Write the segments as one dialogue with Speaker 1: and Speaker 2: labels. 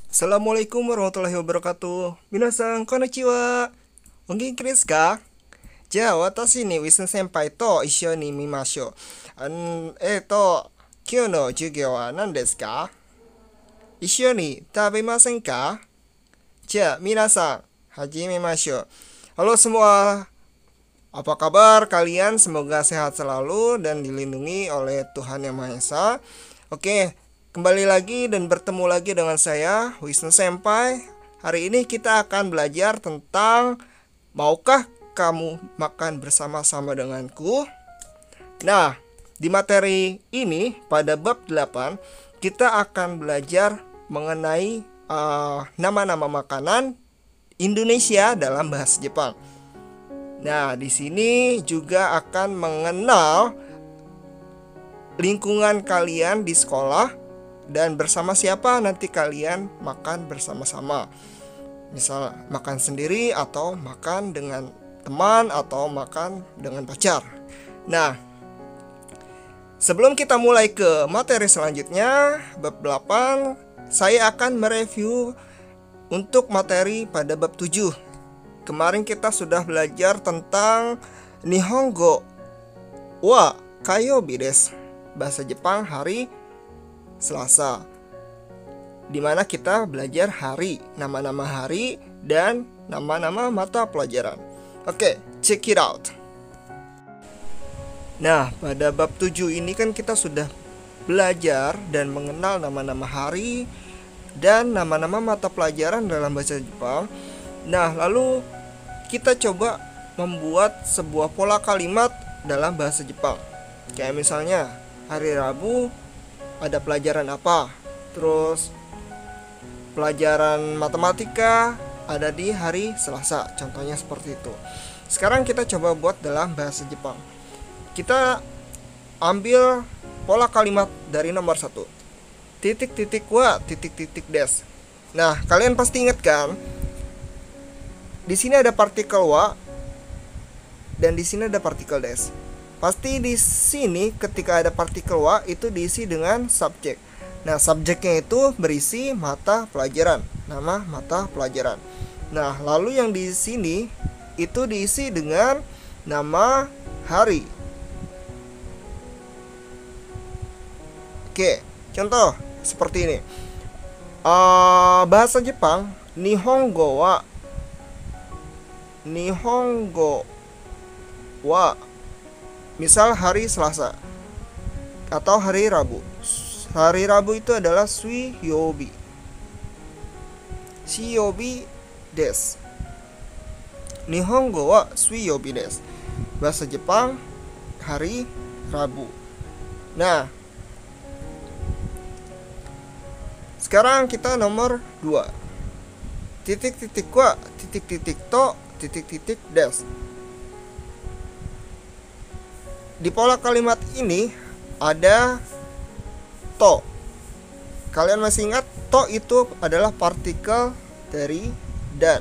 Speaker 1: Assalamualaikum warahmatullahi wabarakatuh. Minasan konnichiwa. O genki desu ka? じゃあ私にウィスン先輩と一緒に見ましょう。今日の授業は何ですか？一緒に食べませんか？じゃあ皆さん始めましょう。Halo semua, apa kabar kalian? Semoga sehat selalu dan dilindungi oleh Tuhan Yang Maha Esa. Oke, kembali lagi dan bertemu lagi dengan saya, Wisnu Senpai. Hari ini kita akan belajar tentang maukah kamu makan bersama-sama denganku? Nah, di materi ini pada bab 8 kita akan belajar mengenai nama-nama makanan Indonesia dalam bahasa Jepang. Nah, di sini juga akan mengenal lingkungan kalian di sekolah dan bersama siapa nanti kalian makan bersama-sama. Misal makan sendiri atau makan dengan teman atau makan dengan pacar. Nah, sebelum kita mulai ke materi selanjutnya, bab 8, saya akan mereview untuk materi pada bab 7. Kemarin kita sudah belajar tentang Nihongo wa Kayobi desu, bahasa Jepang hari Selasa, dimana kita belajar hari, nama-nama hari dan nama-nama mata pelajaran. Oke, check it out. Nah, pada bab 7 ini kan kita sudah belajar dan mengenal nama-nama hari dan nama-nama mata pelajaran dalam bahasa Jepang. Nah, lalu kita coba membuat sebuah pola kalimat dalam bahasa Jepang. Kayak misalnya, hari Rabu ada pelajaran apa? Terus pelajaran matematika ada di hari Selasa. Contohnya seperti itu. Sekarang kita coba buat dalam bahasa Jepang. Kita ambil pola kalimat dari nomor 1. Titik-titik wa, titik-titik des. Nah, kalian pasti ingat kan? Di sini ada partikel wa dan di sini ada partikel des. Pasti di sini ketika ada partikel wa itu diisi dengan subjek. Nah, subjeknya itu berisi mata pelajaran, nama mata pelajaran. Nah, lalu yang di sini itu diisi dengan nama hari. Oke, contoh seperti ini. Bahasa Jepang, Nihongo wa misal hari Selasa atau hari Rabu. Hari Rabu itu adalah suiyobi. Shiyobi desu. Nihongo wa suiyobi desu. Bahasa Jepang hari Rabu. Nah, sekarang kita nomor 2. Titik-titik wa, titik-titik to, titik-titik des. Di pola kalimat ini ada to. Kalian masih ingat to itu adalah partikel dari dan.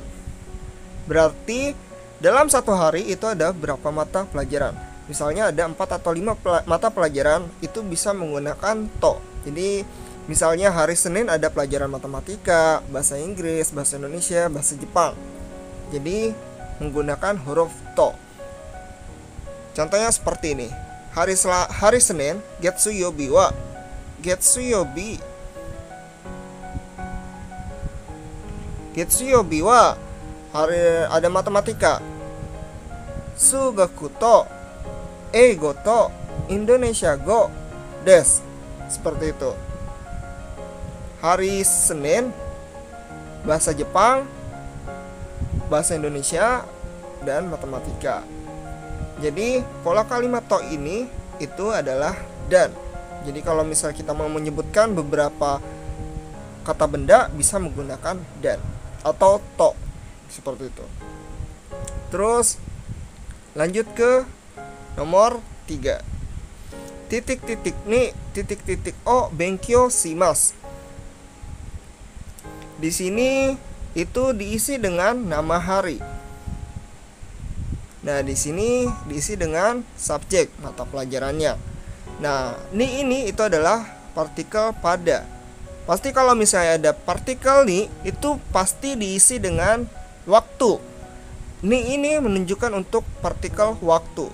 Speaker 1: Berarti dalam satu hari itu ada berapa mata pelajaran? Misalnya ada 4 atau 5 mata pelajaran, itu bisa menggunakan to. Jadi misalnya hari Senin ada pelajaran matematika, bahasa Inggris, bahasa Indonesia, bahasa Jepang. Jadi menggunakan huruf to. Contohnya seperti ini. Hari Senin, Getsuyobi wa Getsuyobi wa hari ada matematika. Sugaku to Eigo to Indonesia go des. Seperti itu. Hari Senin bahasa Jepang, bahasa Indonesia, dan matematika. Jadi pola kalimat to ini itu adalah dan. Jadi kalau misal kita mau menyebutkan beberapa kata benda bisa menggunakan dan atau to seperti itu. Terus lanjut ke nomor 3. Titik-titik ni, titik-titik o benkyou shimasu. Di sini itu diisi dengan nama hari. Nah, di sini diisi dengan subjek mata pelajarannya. Nah, ini itu adalah partikel pada. Pasti kalau misalnya ada partikel nih, itu pasti diisi dengan waktu. Ini menunjukkan untuk partikel waktu.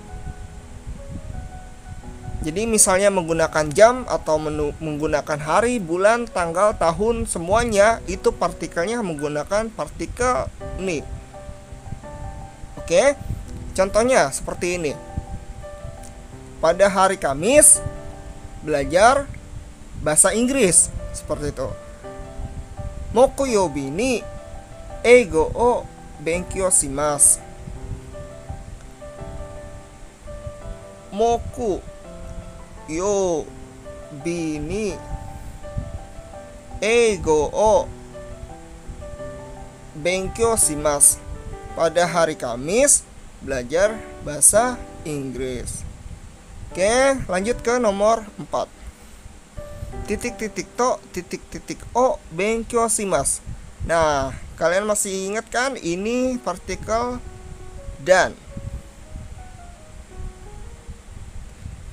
Speaker 1: Jadi misalnya menggunakan jam atau menggunakan hari, bulan, tanggal, tahun, semuanya itu partikelnya menggunakan partikel nih. Oke, contohnya seperti ini. Pada hari Kamis belajar bahasa Inggris, seperti itu. Mokuyobi ni eigo o benkyou shimasu. Mokuyobi ni eigo o benkyou shimasu. Pada hari Kamis belajar bahasa Inggris. Oke, lanjut ke nomor 4. Titik-titik to, titik-titik o, benkyou shimasu. Nah, kalian masih ingat kan? Ini partikel dan.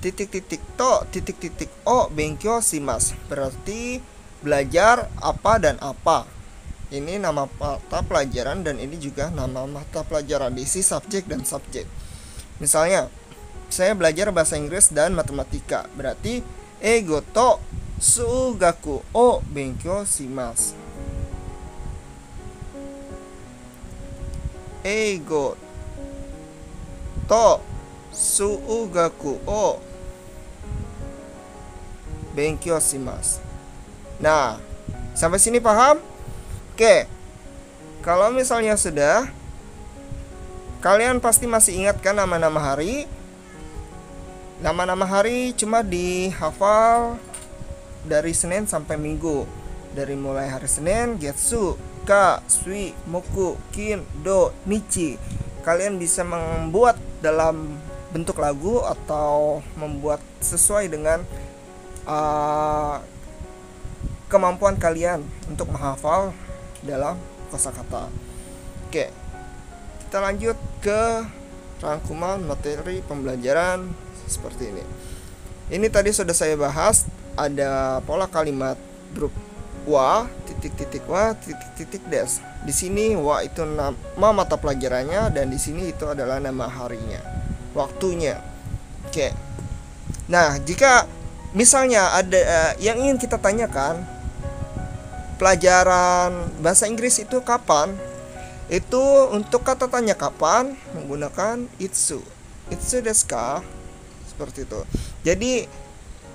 Speaker 1: Titik-titik to, titik-titik o, benkyou shimasu. Berarti belajar apa dan apa. Ini nama mata pelajaran dan ini juga nama mata pelajaran, diisi subjek dan subjek. Misalnya, saya belajar bahasa Inggris dan matematika. Berarti eigo to sugaku o benkyou shimasu. Eigo to sugaku o benkyou shimasu. Nah, sampai sini paham? Oke. Kalau misalnya sudah, kalian pasti masih ingat kan nama-nama hari? Nama-nama hari cuma dihafal dari Senin sampai Minggu. Dari mulai hari Senin, Getsu, Ka, Sui, Moku, Kin, Do, Nichi. Kalian bisa membuat dalam bentuk lagu atau membuat sesuai dengan kemampuan kalian untuk menghafal dalam kosakata. Oke, kita lanjut ke rangkuman materi pembelajaran seperti ini. Ini tadi sudah saya bahas, ada pola kalimat grup wa, titik-titik wa, titik-titik des. Di sini wa itu nama mata pelajarannya dan di sini itu adalah nama harinya, waktunya. Oke. Nah, jika misalnya ada yang ingin kita tanyakan, pelajaran bahasa Inggris itu kapan? Itu untuk kata tanya kapan menggunakan itsu. Itsu desu ka? Seperti itu. Jadi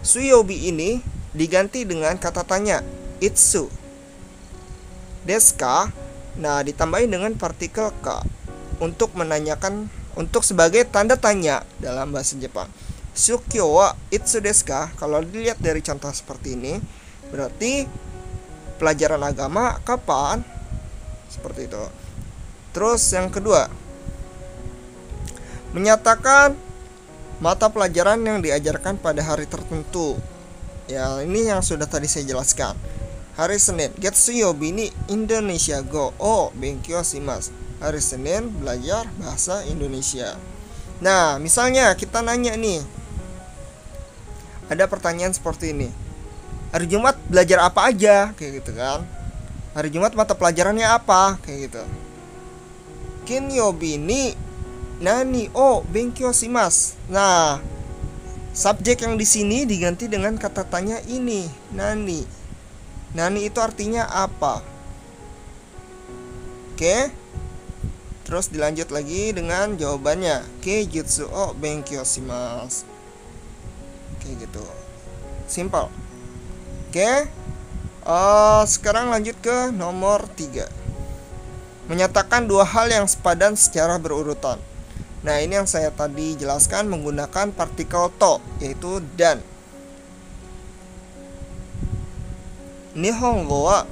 Speaker 1: suyobi ini diganti dengan kata tanya itsu desu ka. Nah, ditambahin dengan partikel ka untuk menanyakan, untuk sebagai tanda tanya dalam bahasa Jepang. Shukyo wa itsu desu ka? Kalau dilihat dari contoh seperti ini, berarti pelajaran agama kapan? Seperti itu. Terus yang kedua, menyatakan mata pelajaran yang diajarkan pada hari tertentu. Ya, ini yang sudah tadi saya jelaskan. Hari Senin, Getsuyobi ni Indonesia go o benkyou shimasu. Hari Senin belajar bahasa Indonesia. Nah, misalnya kita nanya nih, ada pertanyaan seperti ini. Hari Jumat belajar apa aja? Kayak gitu kan. Hari Jumat mata pelajarannya apa? Kayak gitu. Kinyobi ni nani o benkyou shimasu. Nah, subjek yang di sini diganti dengan kata tanya ini, nani. Nani itu artinya apa? Oke. Terus dilanjut lagi dengan jawabannya. Keijutsu o benkyou shimasu. Kayak gitu. Simple. Oke, sekarang lanjut ke nomor 3. Menyatakan dua hal yang sepadan secara berurutan. Nah, ini yang saya tadi jelaskan menggunakan partikel to, yaitu dan. Nihongo wa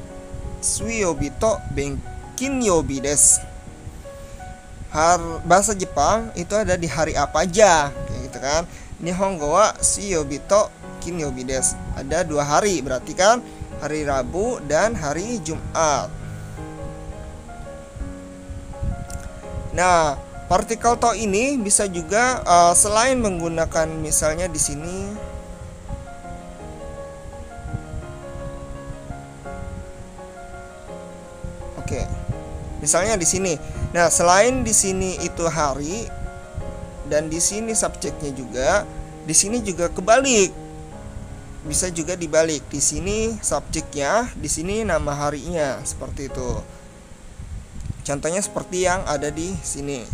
Speaker 1: suiyobi to kinyobi desu. Bahasa Jepang itu ada di hari apa aja, kayak gitu kan. Nihongo wa suiyobi to kinyobi desu. Ada 2 hari, berarti kan hari Rabu dan hari Jumat. Nah, partikel to ini bisa juga selain menggunakan misalnya di sini Oke. Misalnya di sini. Nah, selain di sini itu hari dan di sini subjeknya juga, di sini juga kebalik. Bisa juga dibalik. Di sini subjeknya, di sini nama harinya, seperti itu. Contohnya seperti yang ada di sini.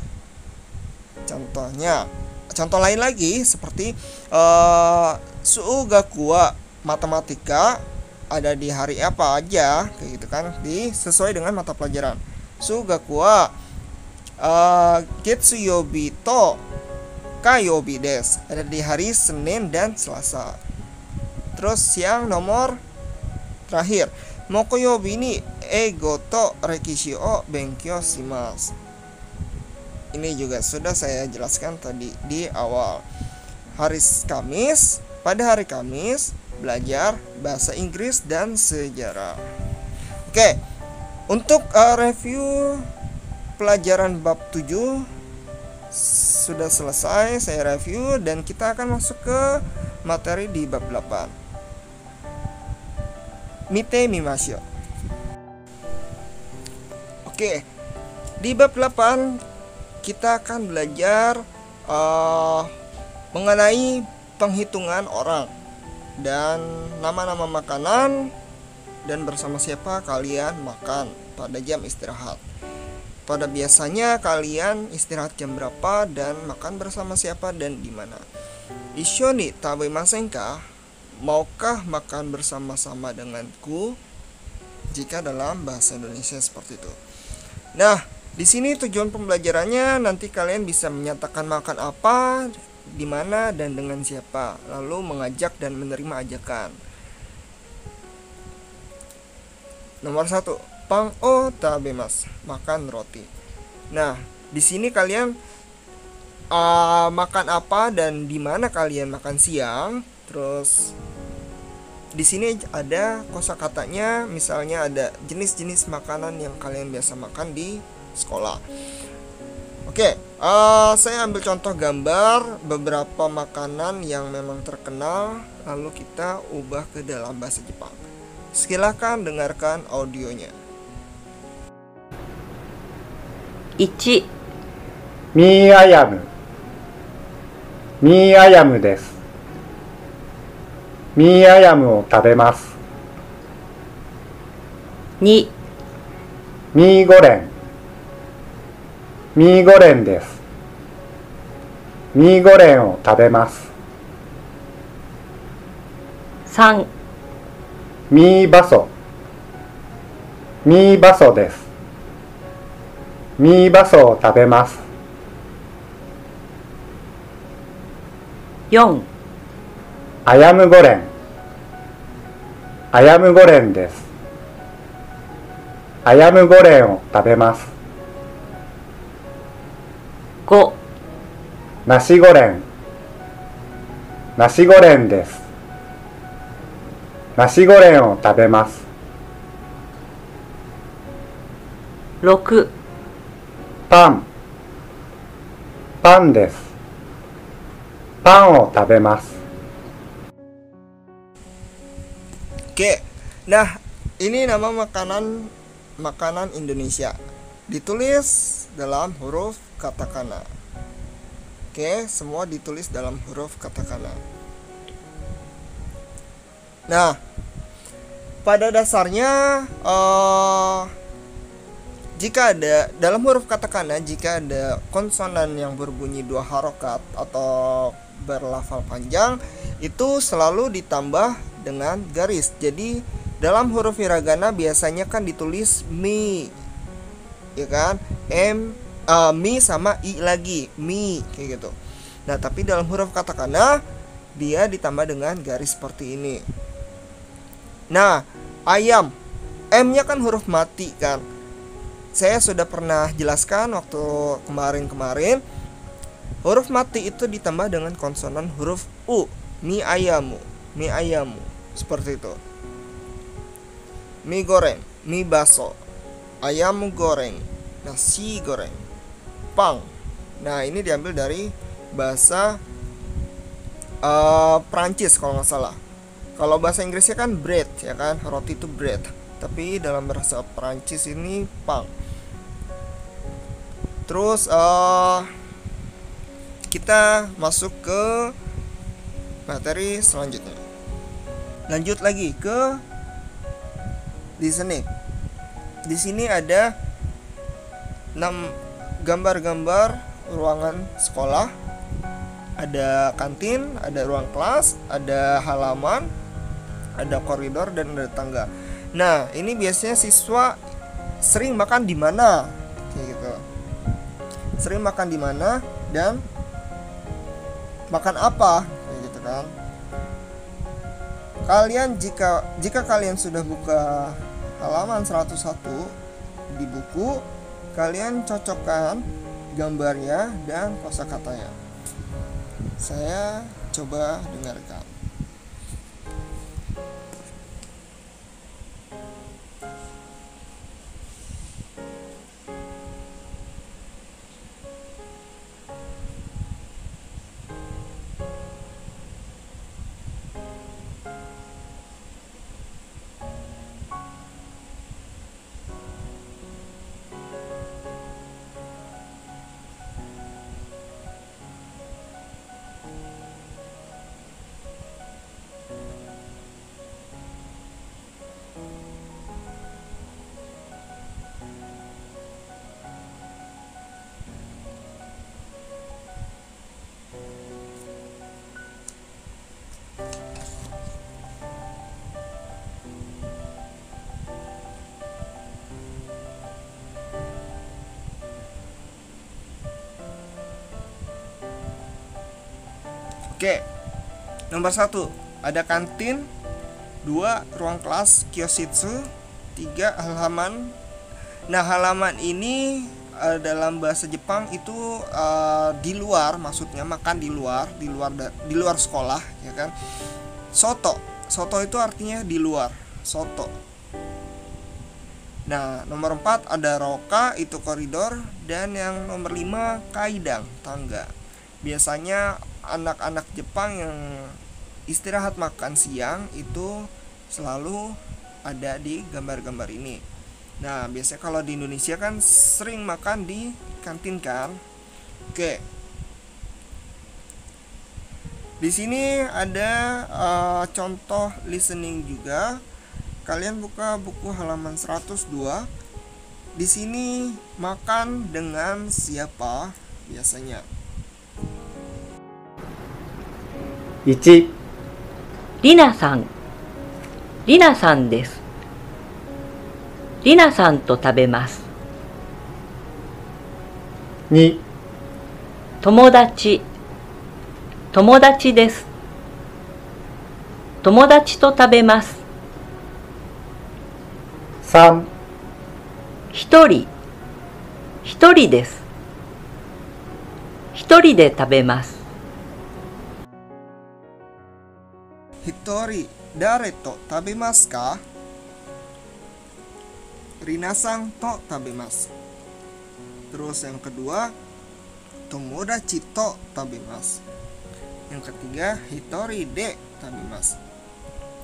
Speaker 1: Contoh lain lagi seperti Suugakua matematika ada di hari apa aja, kayak gitu kan, sesuai dengan mata pelajaran. Suugakua Getsuyobi to Kayobi des, ada di hari Senin dan Selasa. Terus yang nomor terakhir, Mokoyobi ni eigo to rekishi o benkyou shimasu. Ini juga sudah saya jelaskan tadi di awal. Pada hari Kamis belajar bahasa Inggris dan sejarah. Oke, untuk review pelajaran bab 7 sudah selesai saya review, dan kita akan masuk ke materi di bab 8. Mite mimashou. Oke, di bab 8 kita akan belajar mengenai penghitungan orang dan nama-nama makanan dan bersama siapa kalian makan pada jam istirahat. Pada biasanya kalian istirahat jam berapa dan makan bersama siapa dan di mana. Issho ni tabemasen ka? Maukah makan bersama-sama denganku? Jika dalam bahasa Indonesia seperti itu. Nah, di sini tujuan pembelajarannya nanti kalian bisa menyatakan makan apa, di mana dan dengan siapa, lalu mengajak dan menerima ajakan. Nomor 1, pang o tabemasu, makan roti. Nah, di sini kalian makan apa dan di mana kalian makan siang. Terus di sini ada kosakatanya, misalnya ada jenis-jenis makanan yang kalian biasa makan di sekolah. Oke, saya ambil contoh gambar beberapa makanan yang memang terkenal, lalu kita ubah ke dalam bahasa Jepang. Silakan dengarkan audionya.
Speaker 2: 1.
Speaker 3: ミーアヤムです。ミーアヤムを食べます。
Speaker 2: 2.
Speaker 3: ミーゴレンです。ミーゴレンを食べます。
Speaker 2: 3.
Speaker 3: ミーバソです。ミーバソを食べます。
Speaker 2: 4.
Speaker 3: アヤムゴレンです。アヤムゴレンを食べます。
Speaker 2: 5.
Speaker 3: ナシゴレンです。ナシゴレンを食べます。
Speaker 2: 6.
Speaker 3: パンです。パンを食べます。
Speaker 1: Oke, nah ini nama makanan Indonesia. Ditulis dalam huruf katakana. Oke, semua ditulis dalam huruf katakana. Nah, pada dasarnya jika ada dalam huruf katakana, jika ada konsonan yang berbunyi 2 harokat atau berlafal panjang, itu selalu ditambah dengan garis. Jadi dalam huruf hiragana biasanya kan ditulis mi, ya kan, mi sama i lagi, mi kayak gitu. Nah, tapi dalam huruf katakana dia ditambah dengan garis seperti ini. Nah, ayam, m-nya kan huruf mati kan. Saya sudah pernah jelaskan waktu kemarin. Huruf mati itu ditambah dengan konsonan huruf u. Mi ayamu, seperti itu. Mie goreng, mie baso, ayam goreng, nasi goreng, pang. Nah, ini diambil dari bahasa Prancis kalau nggak salah. Kalau bahasa Inggrisnya kan bread, ya kan, roti itu bread. tapi dalam bahasa Perancis ini pang. Terus kita masuk ke materi selanjutnya. Lanjut lagi ke listening. Di sini ada 6 gambar-gambar ruangan sekolah. Ada kantin, ada ruang kelas, ada halaman, ada koridor, dan ada tangga. Nah, ini biasanya siswa sering makan di mana? Kayak gitu. Sering makan di mana dan makan apa? Kayak gitu kan. Kalian jika kalian sudah buka halaman 101 di buku, kalian cocokkan gambarnya dan kosakatanya. Saya coba dengarkan. Oke, nomor 1 ada kantin, 2 ruang kelas kyoshitsu, 3 halaman. Nah, halaman ini dalam bahasa Jepang itu di luar, maksudnya makan di luar sekolah, ya kan. Soto itu artinya di luar, soto. Nah, nomor 4 ada roka, itu koridor, dan yang nomor 5 kaidang, tangga. Biasanya anak-anak Jepang yang istirahat makan siang itu selalu ada di gambar-gambar ini. Nah, biasanya kalau di Indonesia kan sering makan di kantin kan. Oke. Di sini ada contoh listening juga. Kalian buka buku halaman 102. Di sini makan dengan siapa biasanya?
Speaker 3: 1、
Speaker 2: りなさん、りなさんです。りなさんと食べます。
Speaker 3: 2、
Speaker 2: 友達、友達です。友達と食べます。
Speaker 3: 3、
Speaker 2: 一人、一人です。一人で食べます。
Speaker 1: Hitori, dare to tabemasu ka? Rina-san to tabemasu. Terus yang kedua, tomodachi to tabemasu. Yang ketiga, hitori de tabemasu.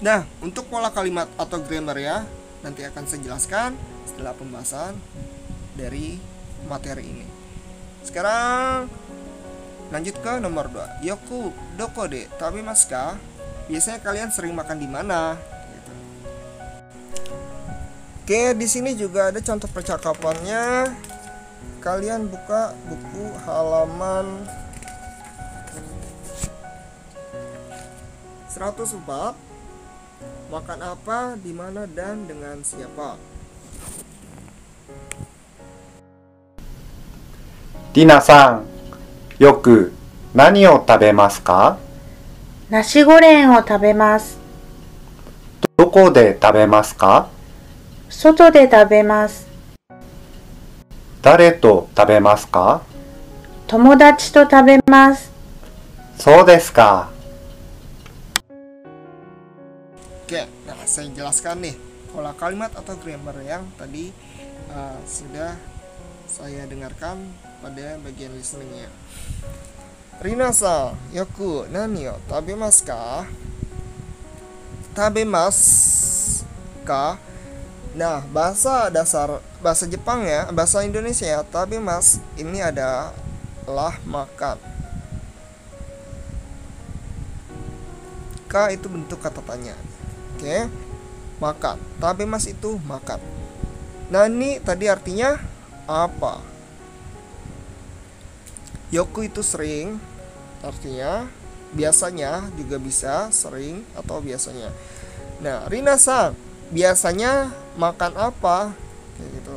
Speaker 1: Nah, untuk pola kalimat atau grammar ya, nanti akan saya jelaskan setelah pembahasan dari materi ini. Sekarang lanjut ke nomor 2. Yoku doko de tabemasu ka? Biasanya kalian sering makan di mana? Gitu. Oke, di sini juga ada contoh percakapannya. Kalian buka buku halaman 104. Makan apa, di mana, dan dengan siapa?
Speaker 3: りなさん、よく何を食べますか？
Speaker 4: ナシゴレンを食べます。
Speaker 3: どこで食べますか？
Speaker 4: 外で食べます。
Speaker 3: 誰と食べますか？
Speaker 4: 友達と食べます。
Speaker 3: そうですか。
Speaker 1: Oke, nah saya jelaskan nih pola kalimat atau grammar yang tadi sudah saya dengarkan pada bagian listeningnya. Rina-san, yoku nani o tabemasu ka? Tabemasu ka? Nah, bahasa dasar bahasa Jepang ya, bahasa Indonesia ya, tabemas ini adalah makan. Ka itu bentuk kata tanya. Oke. Makan. Tabemas itu makan. Nah, ini tadi artinya apa? Yoku itu sering, artinya biasanya juga bisa sering atau biasanya. Nah, Rina-san biasanya makan apa? Kayak gitu.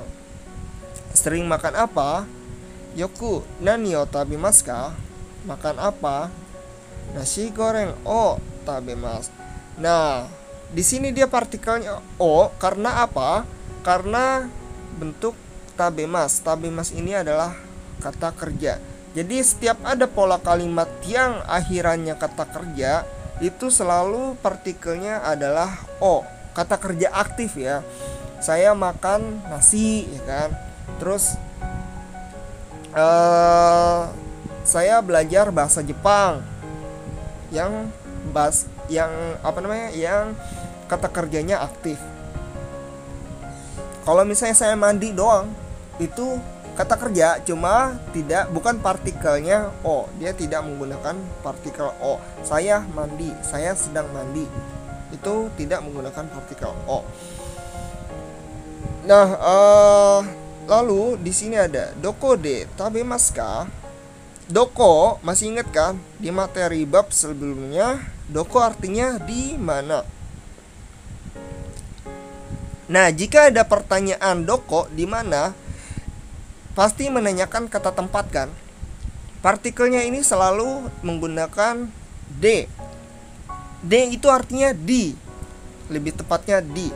Speaker 1: Sering makan apa? Yoku nani o tabimasu ka? Makan apa? Nasi goreng o tabimasu. Nah, di sini dia partikelnya o karena apa? Karena bentuk tabemas. Tabemas ini adalah kata kerja. Jadi setiap ada pola kalimat yang akhirannya kata kerja, itu selalu partikelnya adalah o. Kata kerja aktif ya. Saya makan nasi ya kan. Terus saya belajar bahasa Jepang. Yang yang kata kerjanya aktif. Kalau misalnya saya mandi doang, itu kata kerja, cuma bukan partikelnya o. Dia tidak menggunakan partikel o. Saya mandi, saya sedang mandi, itu tidak menggunakan partikel o. Nah, lalu di sini ada doko de tabemasu ka? Doko, masih ingat kan di materi bab sebelumnya, doko artinya di mana. Nah, jika ada pertanyaan doko di mana, pasti menanyakan kata tempat kan. Partikelnya ini selalu menggunakan de. De itu artinya di, lebih tepatnya di.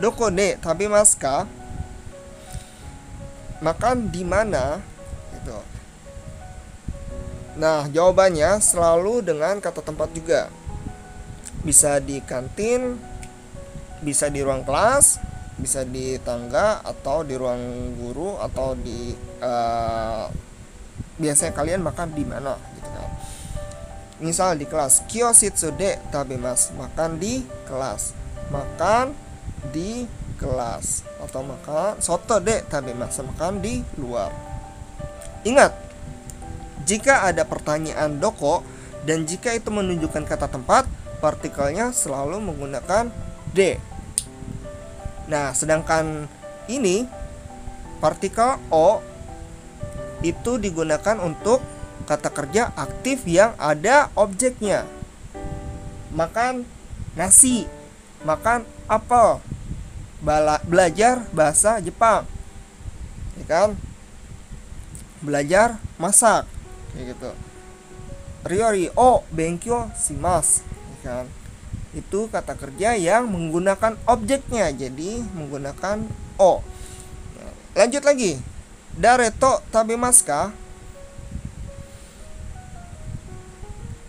Speaker 1: Doko de tabemasu ka? Makan di mana? Gitu. Nah, jawabannya selalu dengan kata tempat juga. Bisa di kantin, bisa di ruang kelas, bisa di tangga, atau di ruang guru, atau di biasanya kalian makan di mana gitu kan. Misal di kelas, kyoshitsu de tabemasu, makan di kelas. Makan di kelas. Atau makan soto de tabemasu, makan di luar. Ingat, jika ada pertanyaan doko dan jika itu menunjukkan kata tempat, partikelnya selalu menggunakan de. Nah, sedangkan ini partikel o itu digunakan untuk kata kerja aktif yang ada objeknya. Makan nasi, makan apel, belajar bahasa Jepang, ya kan? Belajar masak, kayak gitu. Ryori o benkyou shimasu, ya kan? Itu kata kerja yang menggunakan objeknya, jadi menggunakan o. Lanjut lagi. Dare to tabemasu ka?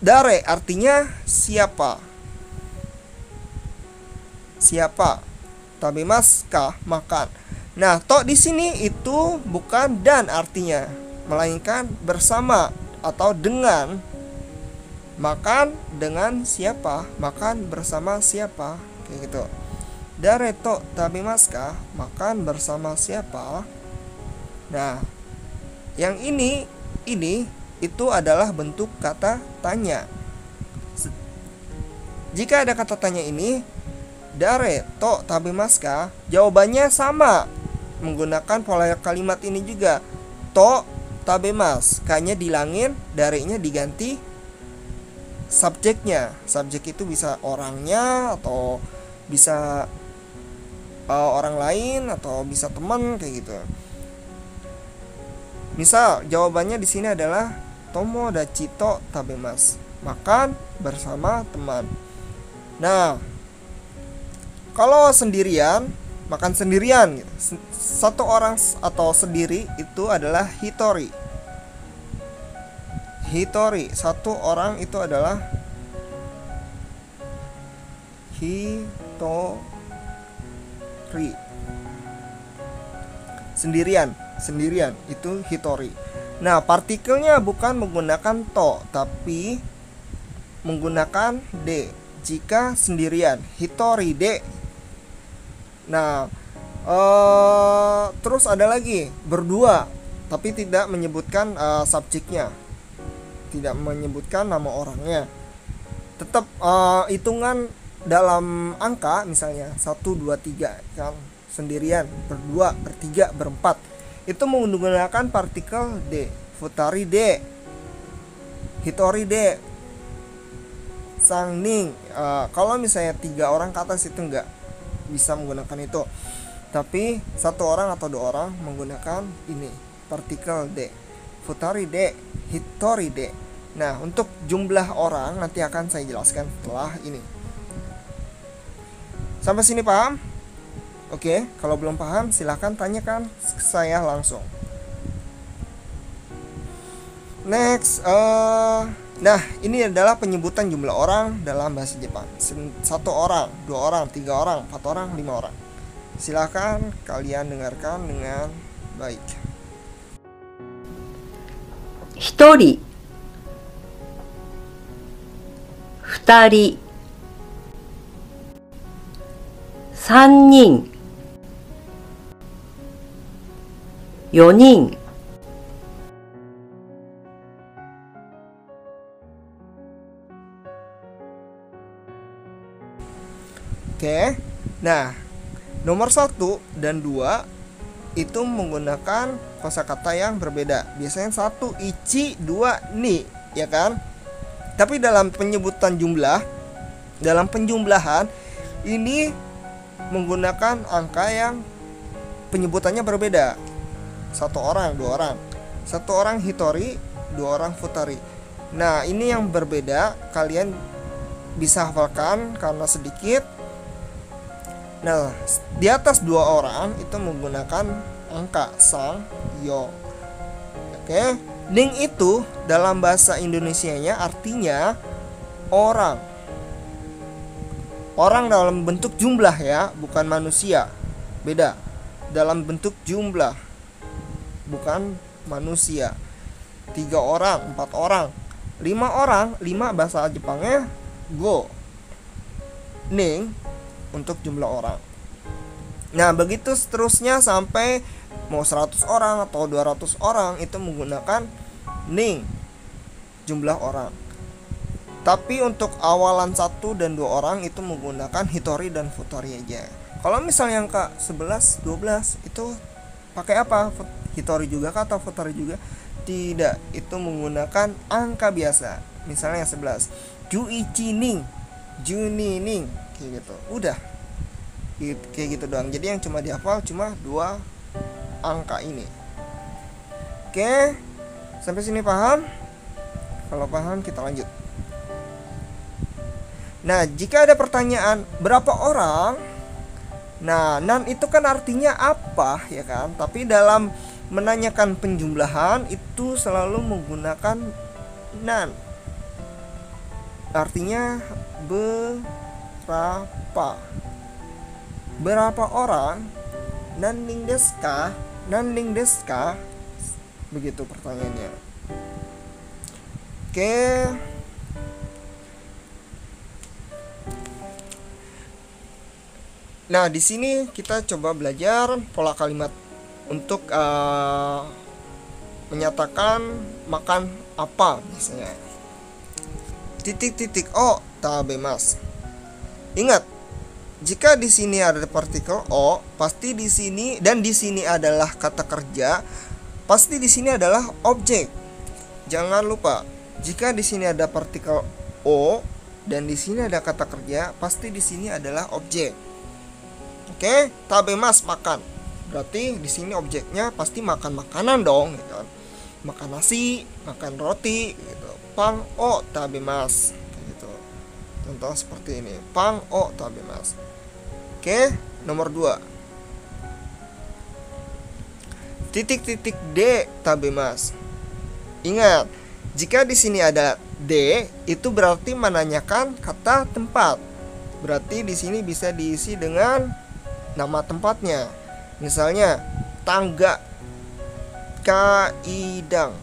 Speaker 1: Dare artinya siapa. Siapa? Tabemasu ka, makan. Nah, to di sini itu bukan dan artinya, melainkan bersama atau dengan. Makan dengan siapa? Makan bersama siapa? Kayak gitu. Dare to tabemasu ka? Makan bersama siapa? Nah, yang ini itu adalah bentuk kata tanya. Jika ada kata tanya ini, dare to tabemasu ka? Jawabannya sama, menggunakan pola kalimat ini juga. To tabemasu, ka-nya dilangin, dare-nya diganti subjeknya. Subjek itu bisa orangnya, atau bisa orang lain, atau bisa teman, kayak gitu. Misal jawabannya di sini adalah tomodachi to tabemasu, makan bersama teman. Nah, kalau sendirian, makan sendirian gitu. Satu orang atau sendiri itu adalah hitori. Hitori, satu orang itu adalah hitori. Sendirian itu hitori. Nah, partikelnya bukan menggunakan to, tapi menggunakan de. Jika sendirian, hitori de Nah, terus ada lagi berdua, tapi tidak menyebutkan subjeknya, tidak menyebutkan nama orangnya. Tetap hitungan dalam angka, misalnya 1, 2, 3 kan, sendirian, berdua, bertiga, berempat, itu menggunakan partikel de. Futari de, hitori de, sangning. Kalau misalnya 3 orang ke atas itu enggak bisa menggunakan itu, tapi 1 orang atau 2 orang menggunakan ini, partikel de. Futari de, hitori de. Nah, untuk jumlah orang nanti akan saya jelaskan setelah ini. Sampai sini paham? Oke, kalau belum paham silahkan tanyakan saya langsung. Next, nah ini adalah penyebutan jumlah orang dalam bahasa Jepang. 1 orang, 2 orang, 3 orang, 4 orang, 5 orang. Silakan kalian dengarkan dengan baik.
Speaker 2: 1人、2人、3人、4人、
Speaker 1: Oke. Nah, nomor 1 dan 2 itu menggunakan kosakata yang berbeda. Biasanya 1 ichi, 2 ni, ya kan? Tapi dalam penyebutan jumlah, dalam penjumlahan ini menggunakan angka yang penyebutannya berbeda. 1 orang, 2 orang. 1 orang hitori, 2 orang futari. Nah, ini yang berbeda, kalian bisa hafalkan karena sedikit. Nah, di atas 2 orang itu menggunakan angka sang, yo. Oke, ning itu dalam bahasa Indonesianya artinya orang. Orang dalam bentuk jumlah ya, bukan manusia. Beda. Dalam bentuk jumlah, bukan manusia. 3 orang, 4 orang, 5 orang, 5 bahasa Jepangnya go. Ning untuk jumlah orang. Nah, begitu seterusnya sampai mau 100 orang atau 200 orang itu menggunakan ning, jumlah orang. Tapi untuk awalan 1 dan 2 orang itu menggunakan hitori dan futari aja. Kalau misalnya angka 11, 12 itu pakai apa? Hitori juga atau futari juga? Tidak, itu menggunakan angka biasa. Misalnya 11, juichi ning, juni ning, kayak gitu. Udah. Kayak gitu doang. Jadi yang cuma dihafal cuma 2 angka ini. Oke. Sampai sini paham? Kalau paham kita lanjut. Nah, jika ada pertanyaan berapa orang? Nah, nan itu kan artinya apa, ya kan? Tapi dalam menanyakan penjumlahan itu selalu menggunakan nan. Artinya berapa orang? Nanning desu ka? Nanning desu ka? Begitu pertanyaannya. Oke. Nah, di sini kita coba belajar pola kalimat untuk menyatakan makan apa misalnya. Titik-titik o tabemasu. Ingat, jika di sini ada partikel o, pasti di sini dan di sini adalah kata kerja, pasti di sini adalah objek. Jangan lupa, jika di sini ada partikel o dan di sini ada kata kerja, pasti di sini adalah objek. Oke, tabemasu makan. Berarti di sini objeknya pasti makan makanan dong, gitu. Makan nasi, makan roti, gitu. Pang o tabemasu, gitu. Contoh seperti ini, pang o tabemasu. Oke, nomor 2. Titik-titik D tabemasu. Ingat, jika di sini ada D, itu berarti menanyakan kata tempat. Berarti di sini bisa diisi dengan nama tempatnya. Misalnya, tangga kaidang.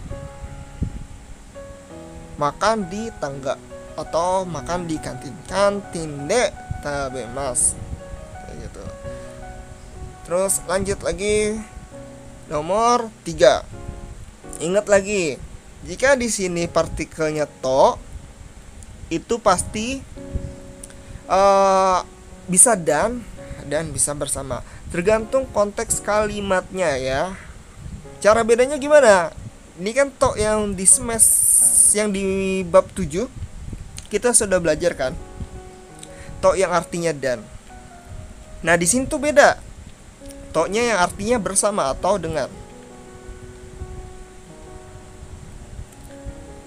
Speaker 1: Makan di tangga atau makan di kantin. Kantin de tabemasu. Kayak gitu. Terus lanjut lagi nomor 3. Ingat lagi, jika di sini partikelnya to, itu pasti bisa dan bisa bersama. Tergantung konteks kalimatnya ya. Cara bedanya gimana? Ini kan to yang di yang di bab 7 kita sudah belajar kan. To yang artinya dan. Nah, di sini tuh beda. To-nya yang artinya bersama atau dengan.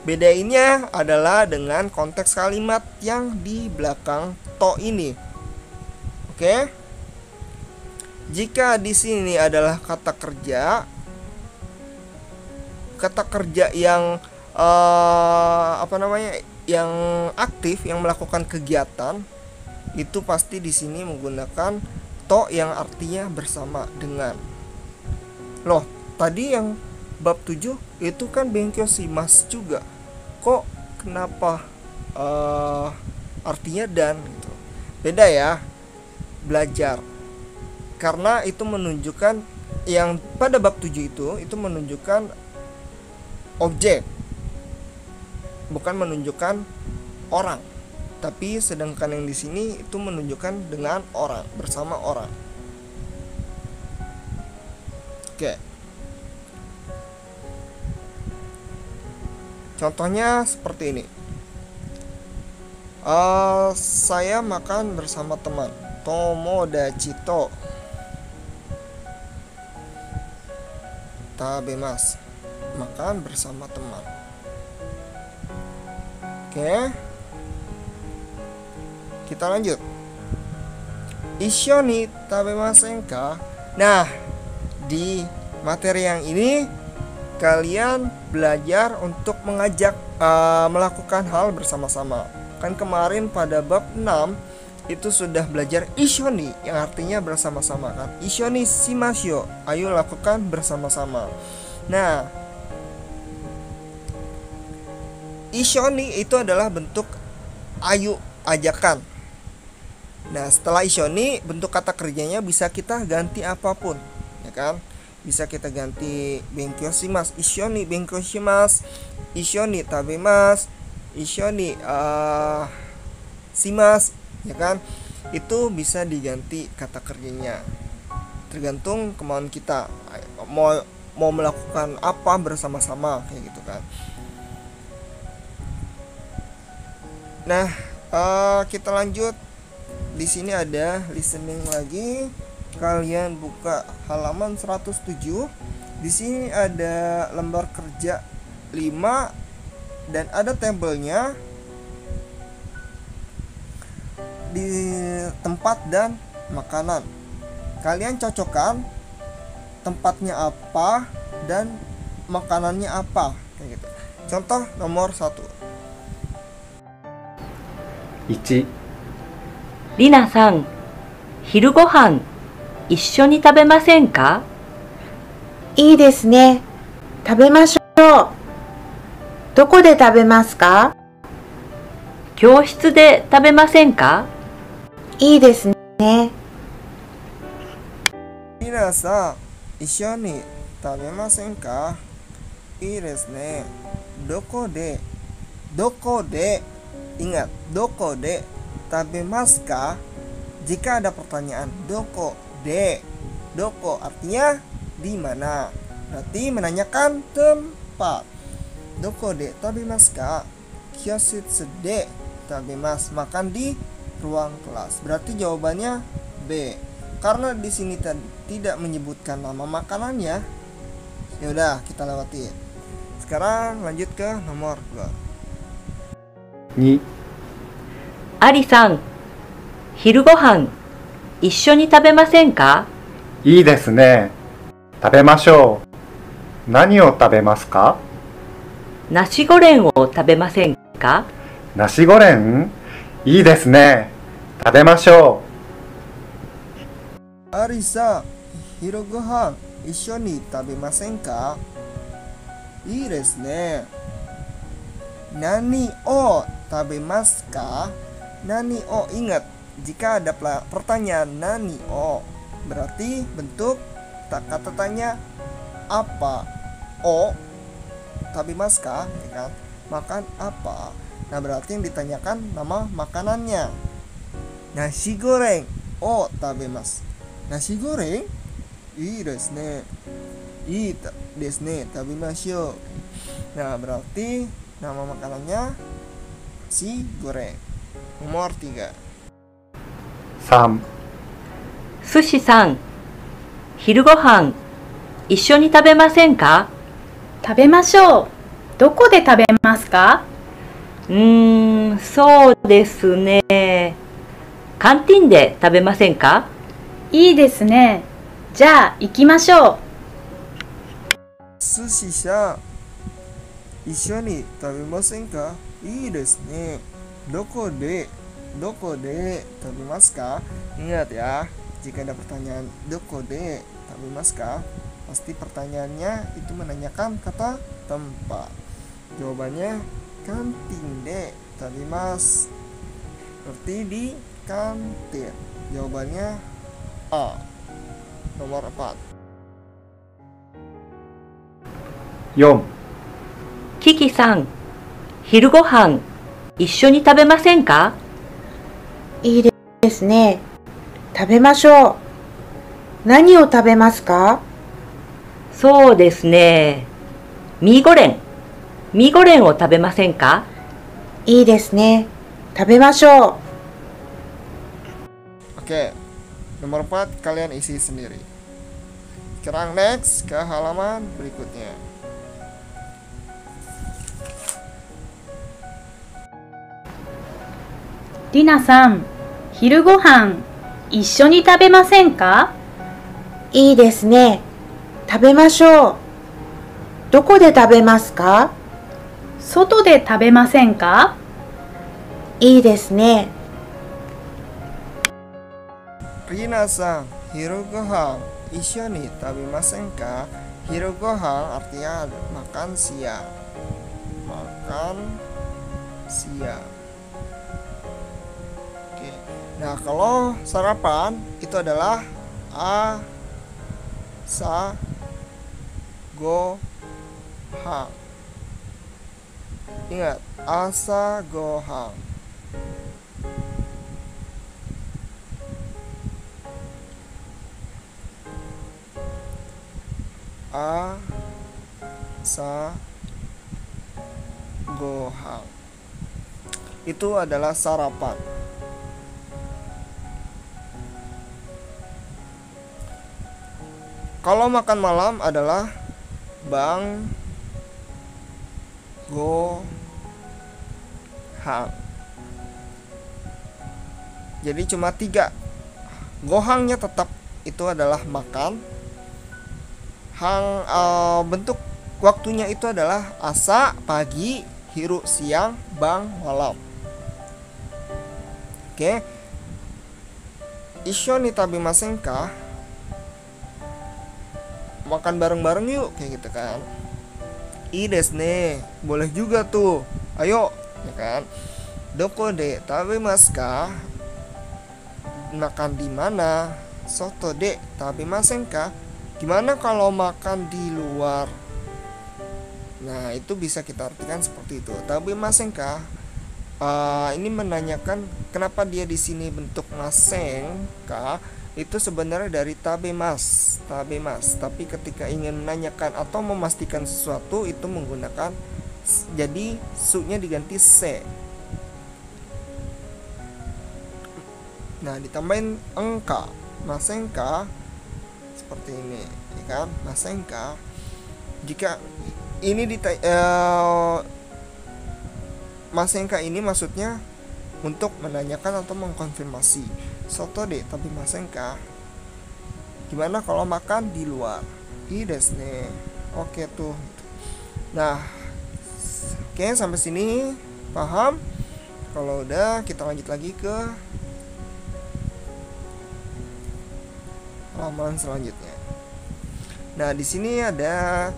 Speaker 1: Bedanya adalah dengan konteks kalimat yang di belakang to ini. Oke? Jika di sini adalah kata kerja yang yang aktif, yang melakukan kegiatan, itu pasti di sini menggunakan to yang artinya bersama dengan. Loh, tadi yang bab 7 itu kan benkyoshimasu juga. Kok kenapa artinya dan gitu? Beda ya, belajar. Karena itu menunjukkan, yang pada bab 7 itu menunjukkan objek, bukan menunjukkan orang. Tapi sedangkan yang di sini itu menunjukkan dengan orang, bersama orang. Oke. Contohnya seperti ini. Saya makan bersama teman. Tomodachi to tabemasu. Makan bersama teman. Oke. Kita lanjut. Issho ni tabemasen ka? Nah, di materi yang ini kalian belajar untuk mengajak melakukan hal bersama-sama. Kan kemarin pada bab 6 itu sudah belajar issho ni yang artinya bersama-sama kan. Issho ni shimashou, ayo lakukan bersama-sama. Nah, issho ni itu adalah bentuk ayo, ajakan. Nah, setelah issho ni, bentuk kata kerjanya bisa kita ganti apapun, ya kan? Bisa kita ganti benkyoshimasu, issho ni benkyoshimasu, issho ni tabemasu, issho ni shimasu, ya kan? Itu bisa diganti kata kerjanya. Tergantung kemauan kita. Mau melakukan apa bersama-sama kayak gitu kan. Nah, kita lanjut. Di sini ada listening lagi. Kalian buka halaman 107. Di sini ada lembar kerja 5 dan ada tabelnya di tempat dan makanan. Kalian cocokkan tempatnya apa dan makanannya apa kayak gitu. Contoh nomor 1.
Speaker 3: 1、
Speaker 2: りなさん、昼ごはん一緒に食べませんか？
Speaker 4: いいですね。食べましょう。どこで食べますか？
Speaker 2: 教室で食べませんか？
Speaker 4: いいですね。
Speaker 1: 皆さん、一緒に食べませんか？いいですね。どこで、ingat, どこでtabemasu ka? Jika ada pertanyaan doko artinya di mana, berarti menanyakan tempat. Doko de tabemasu ka? Kyoshitsu de tabemasu, makan di ruang kelas. Berarti jawabannya B. Karena di sini tidak menyebutkan nama makanannya, ya udah kita lewati. Sekarang lanjut ke nomor 2.
Speaker 3: 2、
Speaker 2: アリさん、昼ごはん一緒に食べませんか？
Speaker 3: いいですね。食べましょう。何を食べますか？
Speaker 2: ナシゴレンを食べませんか？
Speaker 3: ナシゴレン？いいですね。食べましょ
Speaker 1: アリさん、昼ごはん一緒に食べませんか？いいですね。何を食べますか？Nani o, ingat, jika ada pertanyaan nani o berarti bentuk kata tanya apa. O tabimasu ka, ya kan? Makan apa? Nah, berarti yang ditanyakan nama makanannya. Nasi goreng o tabimasu. Nasi goreng? Ii desu ne. Ii desu ne, tabimashou. Nah, berarti nama makanannya nasi goreng. Nomor 3.
Speaker 3: 3、
Speaker 2: 寿司さん、昼ごはん一緒に食べませんか？
Speaker 5: 食べましょう。どこで食べますか？
Speaker 2: そうですね。カンティンで食べませんか？
Speaker 5: いいですね。じゃあ行きましょう。
Speaker 1: 寿司さん、一緒に食べませんか？いいですね。どこで食べますか? Ingat ya, jika ada pertanyaan doko de tabimasu ka, pasti pertanyaannya itu menanyakan kata tempat. Jawabannya kantin de tabimasu. Seperti di kantin. Jawabannya A. Nomor 4.
Speaker 3: 4、
Speaker 2: キキさん、昼ごはん一緒に食べませんか？
Speaker 4: いいですね。食べましょう。何を食べますか？
Speaker 2: そうですね。ミーゴレンを食べませんか？
Speaker 4: いいですね。食べましょう。
Speaker 1: Oke, nomor 4 kalian isi sendiri. Sekarang next ke halaman berikutnya.
Speaker 5: Rina さん、昼ごはん一緒に食べませんか？
Speaker 4: いいですね。食べましょう。どこで食べますか？
Speaker 5: 外で食べませんか？
Speaker 4: いいですね。
Speaker 1: Rina-san, hirugohan isyo ni tabimasen ka? Hirugohan artinya makan siang. Makan siang. Oke. Nah, kalau sarapan itu adalah asagohan. Ingat, asagohan. Asagohan itu adalah sarapan. Kalau makan malam adalah bang gohang. Jadi cuma 3. Gohangnya tetap itu adalah makan. Bentuk waktunya itu adalah asa pagi, hiru siang, bang malam. Oke. Isyo ni tabimasen ka? Makan bareng-bareng yuk, kayak gitu kan. I desu ne, boleh juga tuh. Ayo, ya kan. Doko de tabimasu ka? Makan di mana? Soto de tabimasen ka? Gimana kalau makan di luar? Nah, itu bisa kita artikan seperti itu. Tabimasen ka? Ini menanyakan kenapa dia di sini bentuk masen ka? Itu sebenarnya dari tabemas. Tapi ketika ingin menanyakan atau memastikan sesuatu itu menggunakan jadi su-nya diganti se. Nah, ditambahin engka, masenka seperti ini, ya kan? Masenka. Jika ini masenka ini maksudnya untuk menanyakan atau mengkonfirmasi. Soto de tabimasen ka? Gimana kalau makan di luar? I desu ne. Oke tuh. Nah, oke sampai sini paham? Kalau udah kita lanjut lagi ke halaman selanjutnya. Nah, di sini ada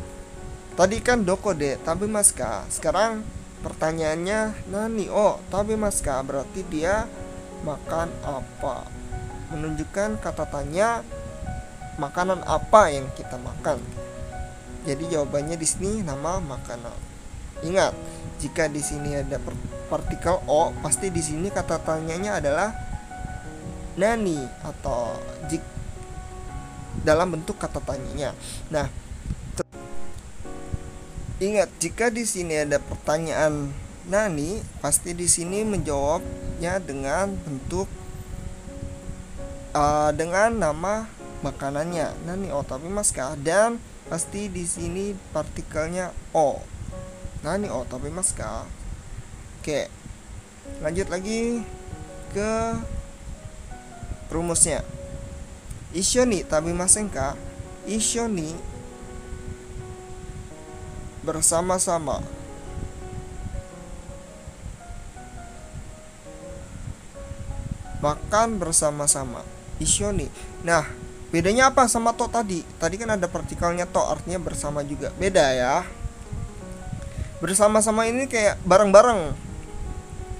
Speaker 1: tadi kan doko de tabimasu ka. Sekarang pertanyaannya nani o tabimasu ka? Berarti dia makan apa? Menunjukkan kata tanya makanan apa yang kita makan. Jadi jawabannya di sini nama makanan. Ingat, jika di sini ada partikel o, pasti di sini kata tanyanya adalah nani atau dalam bentuk kata tanyanya. Nah, ingat, jika di sini ada pertanyaan nani, pasti di sini menjawabnya dengan bentuk dengan nama makanannya nani o tabimasu ka, dan pasti di sini partikelnya o. Nani o tabimasu ka. Oke. Lanjut lagi ke rumusnya. Issho ni tabimasen ka? Issho ni bersama-sama. Makan bersama-sama. Issho ni. Nah, bedanya apa sama to tadi? Tadi kan ada partikelnya to, artinya bersama juga. Beda ya. Bersama-sama ini kayak bareng-bareng.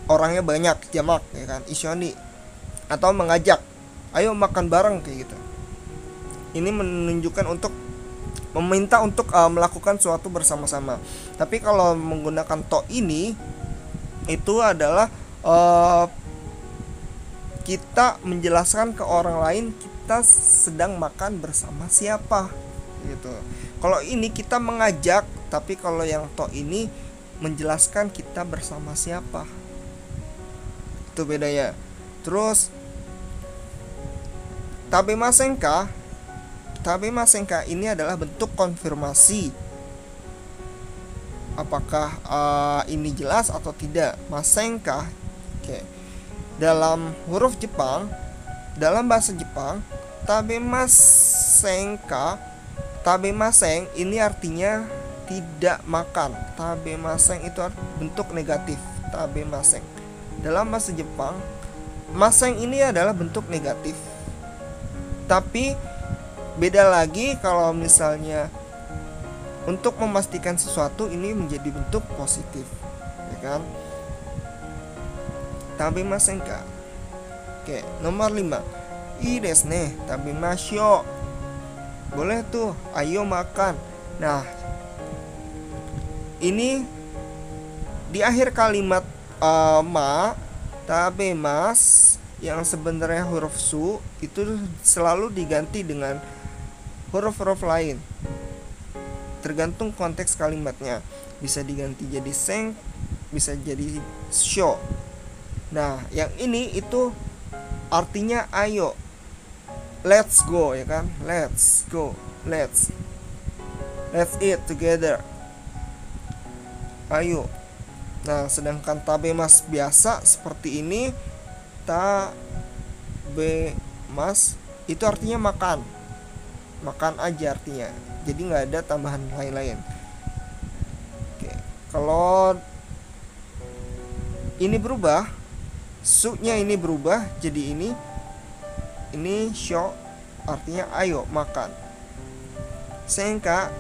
Speaker 1: Orangnya banyak, jamak ya kan. Issho ni. Atau mengajak, ayo makan bareng kayak gitu. Ini menunjukkan untuk meminta untuk melakukan suatu bersama-sama. Tapi kalau menggunakan to ini, itu adalah kita menjelaskan ke orang lain kita sedang makan bersama siapa gitu. Kalau ini kita mengajak, tapi kalau yang to ini menjelaskan kita bersama siapa. Itu bedanya. Terus tabemasen ka? Tabemasen ka ini adalah bentuk konfirmasi. Apakah ini jelas atau tidak? Masen ka? Oke. Dalam huruf Jepang, dalam bahasa Jepang, tabemasen ka, tabemasen ini artinya tidak makan. Tabemasen itu bentuk negatif. Tabemasen. Dalam bahasa Jepang, masen ini adalah bentuk negatif. Tapi beda lagi kalau misalnya untuk memastikan sesuatu ini menjadi bentuk positif, ya kan? Tabemasen ka? Oke, nomor 5. Ii desu ne, tabemashou. Boleh tuh, ayo makan. Nah, ini di akhir kalimat ma, tabemas yang sebenarnya huruf su itu selalu diganti dengan huruf-huruf lain. Tergantung konteks kalimatnya. Bisa diganti jadi seng, bisa jadi sho. Nah, yang ini itu artinya ayo. Let's go, ya kan? Let's go. Let's eat together. Ayo. Nah, sedangkan tabemas biasa seperti ini, tabemas itu artinya makan. Makan aja artinya. Jadi nggak ada tambahan lain-lain. Oke. Kalau ini berubah, su-nya ini berubah jadi ini sho artinya ayo makan. Senka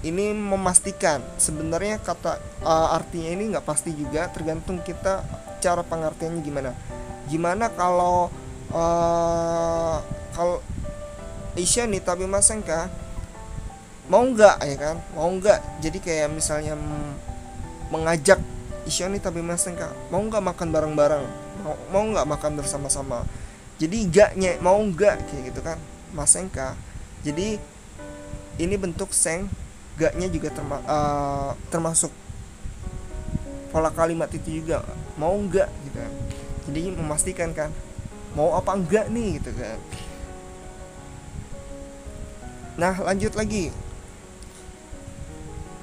Speaker 1: ini memastikan. Sebenarnya kata artinya ini nggak pasti juga, tergantung kita cara pengertiannya gimana. Gimana kalau Isha nih tabemasen ka? Mau nggak, ya kan? Mau nggak? Jadi kayak misalnya mengajak Isha nih tabemasen ka? Mau nggak makan bareng-bareng? Mau nggak makan bersama-sama? Jadi enggaknya, mau nggak kayak gitu kan? Masen ka. Jadi ini bentuk seng, enggaknya juga termasuk pola kalimat itu juga. Mau nggak gitu kan? Jadi memastikan kan, mau apa enggak nih gitu kan. Nah, lanjut lagi.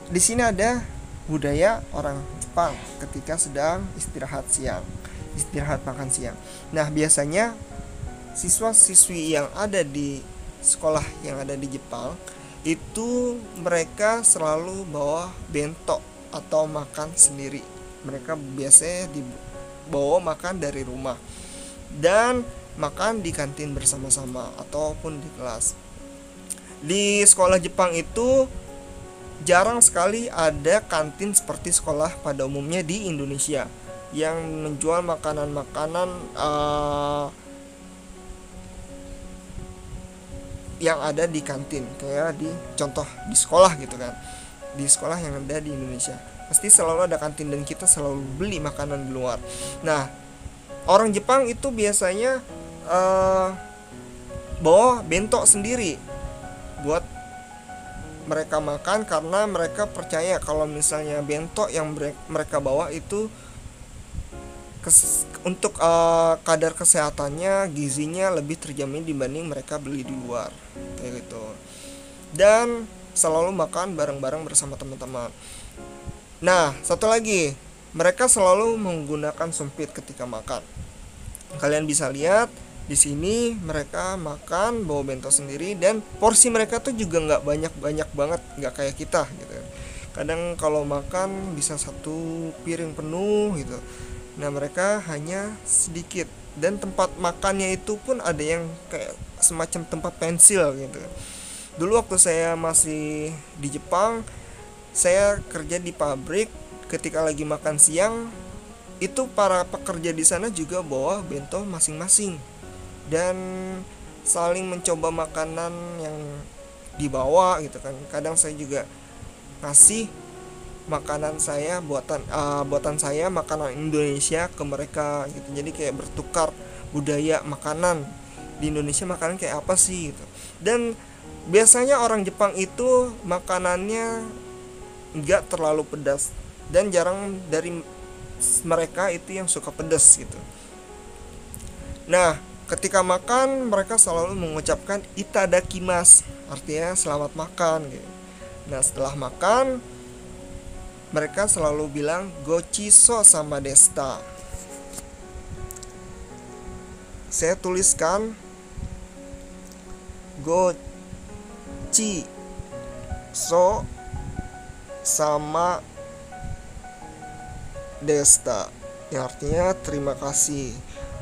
Speaker 1: Di sini ada budaya orang Jepang ketika sedang istirahat makan siang. Nah, biasanya siswa-siswi yang ada di sekolah yang ada di Jepang itu mereka selalu bawa bento atau makan sendiri. Mereka biasanya dibawa makan dari rumah dan makan di kantin bersama-sama ataupun di kelas. Di sekolah Jepang itu jarang sekali ada kantin seperti sekolah pada umumnya di Indonesia yang menjual makanan-makanan yang ada di kantin, kayak di contoh di sekolah gitu kan, di sekolah yang ada di Indonesia pasti selalu ada kantin dan kita selalu beli makanan di luar. Nah, orang Jepang itu biasanya bawa bento sendiri buat mereka makan, karena mereka percaya kalau misalnya bento yang mereka bawa itu untuk kadar kesehatannya, gizinya lebih terjamin dibanding mereka beli di luar kayak gitu. Dan selalu makan bareng-bareng bersama teman-teman. Nah, satu lagi, mereka selalu menggunakan sumpit ketika makan. Kalian bisa lihat di sini mereka makan bawa bento sendiri, dan porsi mereka tuh juga nggak banyak banget, nggak kayak kita gitu. Kadang kalau makan bisa satu piring penuh gitu. Nah, mereka hanya sedikit, dan tempat makannya itu pun ada yang kayak semacam tempat pensil gitu. Dulu waktu saya masih di Jepang, saya kerja di pabrik. Ketika lagi makan siang, itu para pekerja di sana juga bawa bento masing-masing dan saling mencoba makanan yang dibawa gitu kan. Kadang saya juga ngasih makanan saya buatan saya, makanan Indonesia ke mereka gitu. Jadi kayak bertukar budaya makanan. Di Indonesia makanan kayak apa sih gitu. Dan biasanya orang Jepang itu makanannya nggak terlalu pedas, dan jarang dari mereka itu yang suka pedas gitu. Nah, ketika makan mereka selalu mengucapkan itadakimasu, artinya selamat makan gitu. Nah, setelah makan mereka selalu bilang gochiso sama desta. Saya tuliskan gochiso sama desta, yang artinya terima kasih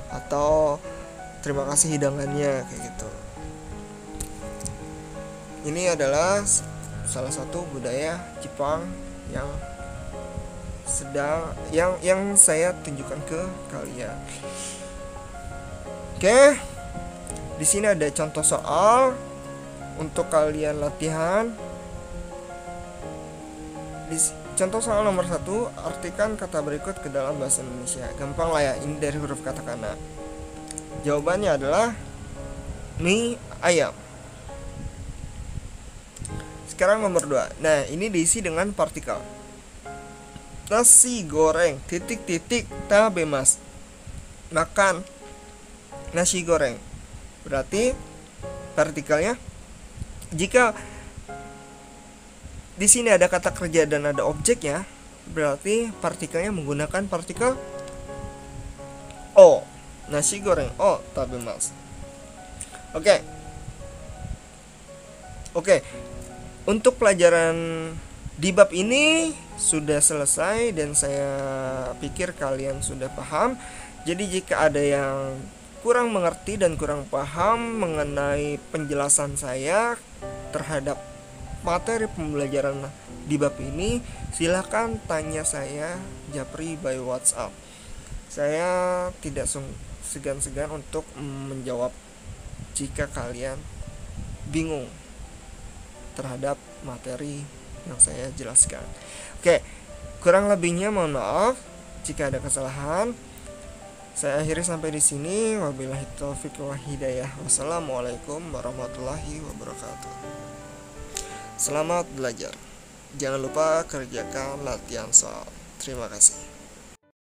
Speaker 1: atau terima kasih hidangannya kayak gitu. Ini adalah salah satu budaya Jepang yang saya tunjukkan ke kalian. Oke. Di sini ada contoh soal untuk kalian latihan. Contoh soal nomor 1, artikan kata berikut ke dalam bahasa Indonesia. Gampang lah ya, ini dari huruf katakana. Jawabannya adalah mie ayam. Sekarang nomor 2. Nah, ini diisi dengan partikel. Nasi goreng tabemasu. Makan nasi goreng. Berarti partikelnya, jika di sini ada kata kerja dan ada objeknya, berarti partikelnya menggunakan partikel o. Nasi goreng o tabemasu. Oke. Untuk pelajaran di bab ini sudah selesai, dan saya pikir kalian sudah paham. Jadi jika ada yang kurang mengerti dan kurang paham mengenai penjelasan saya terhadap materi pembelajaran di bab ini, silakan tanya saya Japri by WhatsApp. Saya tidak segan-segan untuk menjawab jika kalian bingung terhadap materi yang saya jelaskan. Oke, kurang lebihnya mohon maaf jika ada kesalahan. Saya akhiri sampai di sini. Wabillahi taufiq wal hidayah. Wassalamualaikum warahmatullahi wabarakatuh. Selamat belajar. Jangan lupa kerjakan latihan soal. Terima kasih.